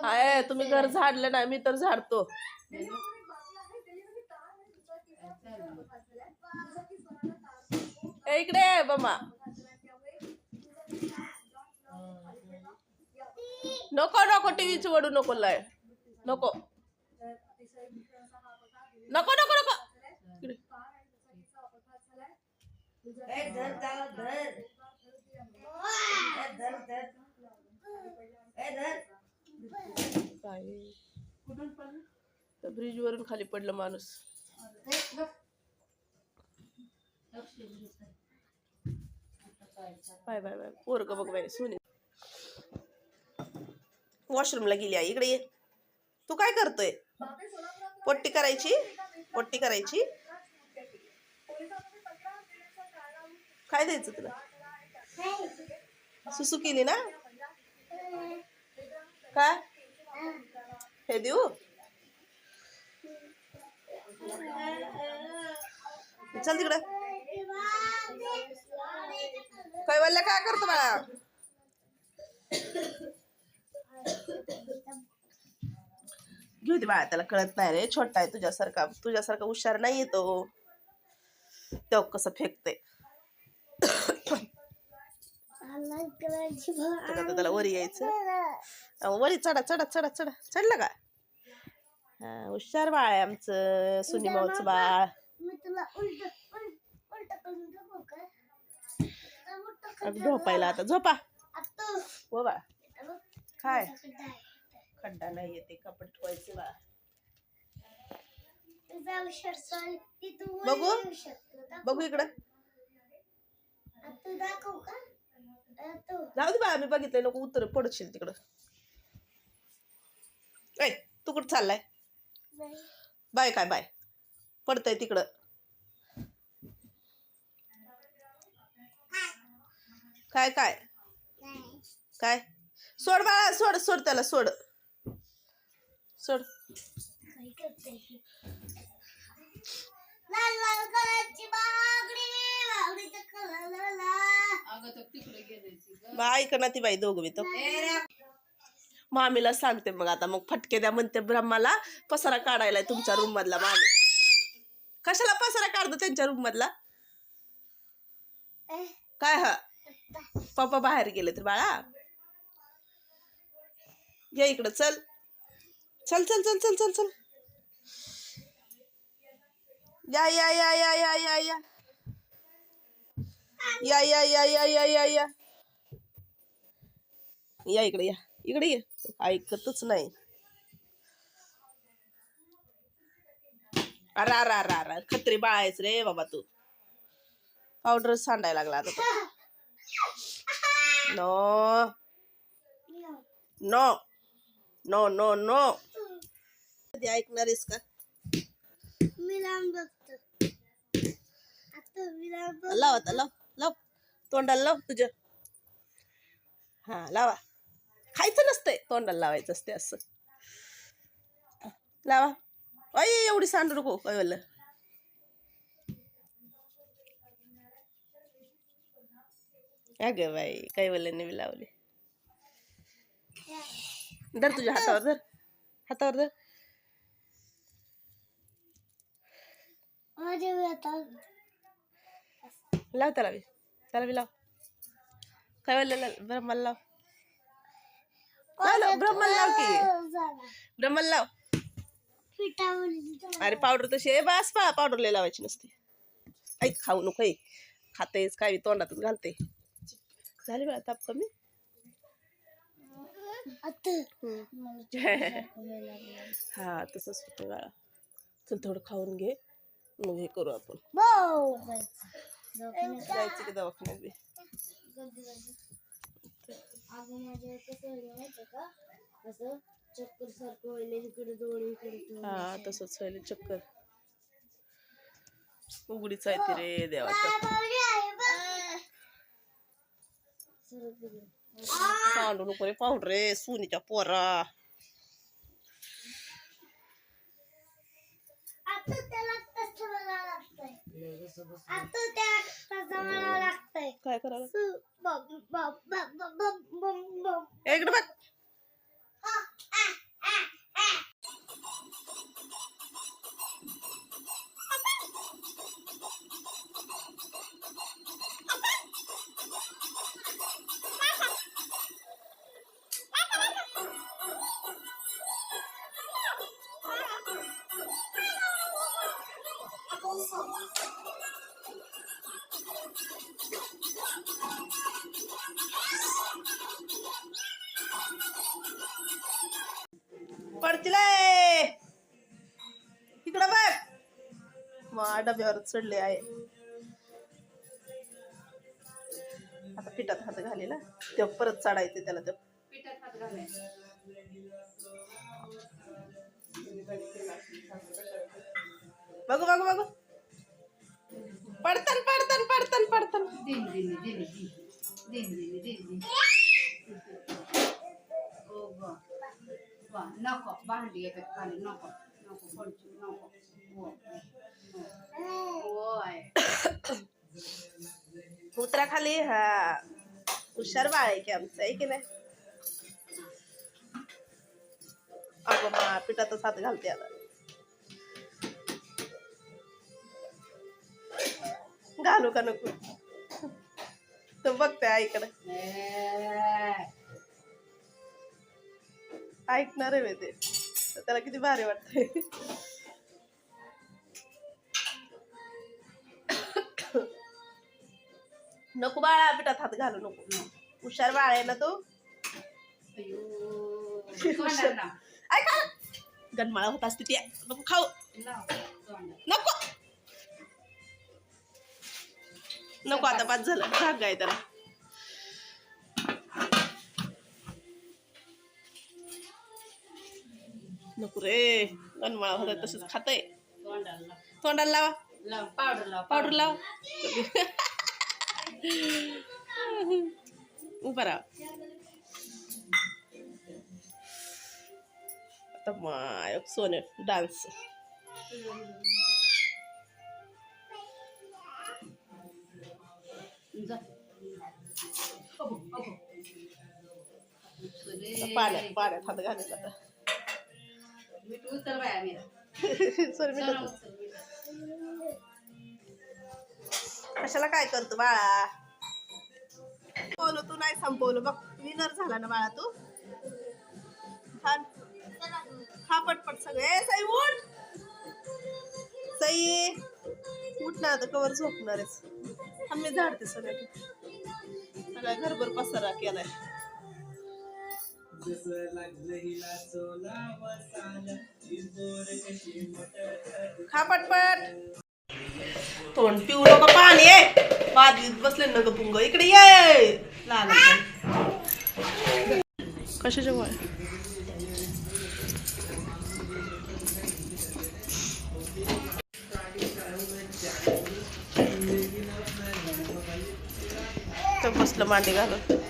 आहे तुम्ही घर झाडलं नाही मी तर झाडतो. इकडे आहे बमा. नको नको टीव्हीची वडू नको लाय नको नको नको नको. ब्रिज वरून खाली पडलं माणूस. Bye bye bye. पोरग बघ बाय सोनी वॉशरूमला गेली आहे. इकडे ये. तू काय करतोय? पोट्टी करायची पोट्टी करायची. काय द्यायचं तुला? सुसू केली ना? काय हे देऊ? चल तिकडं. कैवल्य काय करतो बाळा? घेऊ दे बाळा त्याला कळत नाही रे. छोटा आहे तुझ्यासारखा हुशार नाही येतो. तो कसं फेकते. त्याला वरी यायचं. वरी चढा चढा चढा चढा. चढलं का? हा हुशार बाळ आहे आमचं सुनीमाऊचं बाळ. झोपायला आता झोपा हो बा. काय खड्डा नाही येते कपडे ठेवायचे बा. बघू बघू इकडं. जाऊ दे बा मी बघितलंय नको उतर पडशील तिकडं. ऐ तू कुठं चाललाय? बाय काय बाय पडतय तिकडं. काय काय काय सोड बाळा सोड सोड त्याला सोड सोड. बाई का ना ती बाई दोघं बी तो. मामीला सांगते मग आता मग फटके द्या म्हणते ब्रह्माला. पसारा काढायलाय तुमच्या रूम मधला. मामी कशाला पसारा काढतो त्यांच्या रूम मधला? काय हा पप्पा बाहेर गेले तर बाळा या इकडं. चल चल चल चल चल चल चल. या या या या या या या या या या या या या या या इकडे या इकडे ये. ऐकतच नाही. अरा अरा अरा अरा खत्री बाळायच रे बाबा तू. पावडर सांडायला लागला आता. No no no no no. कधी ऐकणारेस का? लाव आता लाव लाव तोंडाला लाव तुझ्या. हा लावा. खायचं नसतंय तोंडाला लावायचं असते असं. लावा. अय एवढी सांडू नको कैवल्य. अगं बाई कैवल्याने बी लावली. धर तुझ्या हातावर धर हातावर धर. लाव त्याला बी लाव. कैवल्याला ब्रह्माला लाव. लाव ब्रह्माला लाव की. ब्रह्माला लाव. अरे पावडर तशी आहे बास पा. पावडर लय लावायची नसते. ऐक खाऊ नको. खातेच काय तोंडातच घालते. झाली बा ताप कमी. हा तसंच होतं बाळा. चल थोडं खाऊन घे मग हे करू आपण. जायचं की दवाखान्यात बी. हा तसंच व्हायला चक्कर. उघडीच आहे ती रे देवाच्या. सांडू नको रे पावडर रे सुनीच्या पोरा. काय करायला इकडे बघ. पडचिलाय इकडं बघ मग डब्यावर चढले आहे आता पिठात हात घालेला ते परत चढायचे त्याला ते पिठात हात घालायचा बघू बघू बघू पडतन पडतन पडतन पडतन दिन दिन दिन दिन दिन दिन ओ वा नको भांडी येतात खाली नको नको पडची नको ओय उतरा खाली हा हुशार बाळ आहे की आमचं आहे की नाही अगं मा पिठातच हात घालते आता घालू का नको तो बघते ऐकडे ऐकणार आहे ते त्याला किती भारी वाटतंय नको बाळा पिठात हात घालू नको हुशार बाळ आहे ना तो ऐका गणमाळा होत असते ती नको खाऊ नको नको आता पाच झालं भाग आहे त्याला नको रे गणमाळा होता तसंच खातय तोंडाला लावा पावडर लावा उभा राहा आता माय सोने डान्स पाण्यात हात घालायचा आता कशाला काय करतो बाळा तू नाही संपवलं बघ विनर झाला ना बाळा तू छान हा पटपट सगळे सई उठ सई उठ ना आता कवर झोपणार आहेस आम्ही झाडते सगळ्या घरभर पसारा केलाय खा पटपट तोंड पिऊ नको पाणी आहे बादलीत बसले न ग पुंग इकडे ये कशाच्या गोळ्या बसलं मांडी घालून